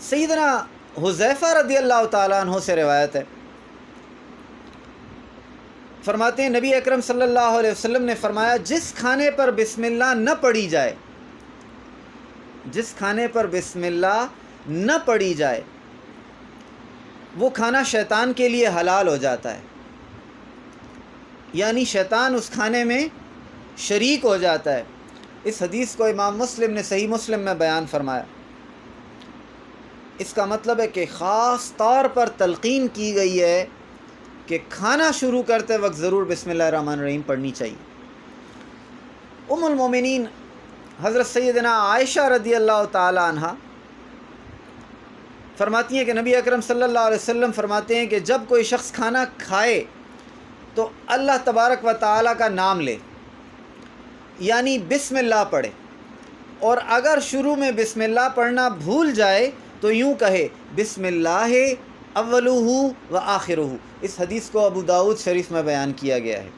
سیدنا حذیفہ رضی اللہ تعالیٰ عنہ سے روایت ہے، فرماتے ہیں نبی اکرم صلی اللہ علیہ وسلم نے فرمایا جس کھانے پر بسم اللہ نہ پڑھی جائے، جس کھانے پر بسم اللہ نہ پڑھی جائے وہ کھانا شیطان کے لیے حلال ہو جاتا ہے، یعنی شیطان اس کھانے میں شریک ہو جاتا ہے۔ اس حدیث کو امام مسلم نے صحیح مسلم میں بیان فرمایا۔ اس کا مطلب ہے کہ خاص طور پر تلقین کی گئی ہے کہ کھانا شروع کرتے وقت ضرور بسم اللہ الرحمن الرحیم پڑھنی چاہیے۔ ام المومنین حضرت سیدنا عائشہ رضی اللہ تعالی عنہ فرماتی ہیں کہ نبی اکرم صلی اللہ علیہ وسلم فرماتے ہیں کہ جب کوئی شخص کھانا کھائے تو اللہ تبارک و تعالیٰ کا نام لے، یعنی بسم اللہ پڑھے، اور اگر شروع میں بسم اللہ پڑھنا بھول جائے تو یوں کہے بسم اللہ اولہ و آخرہ۔ اس حدیث کو ابو داؤد شریف میں بیان کیا گیا ہے۔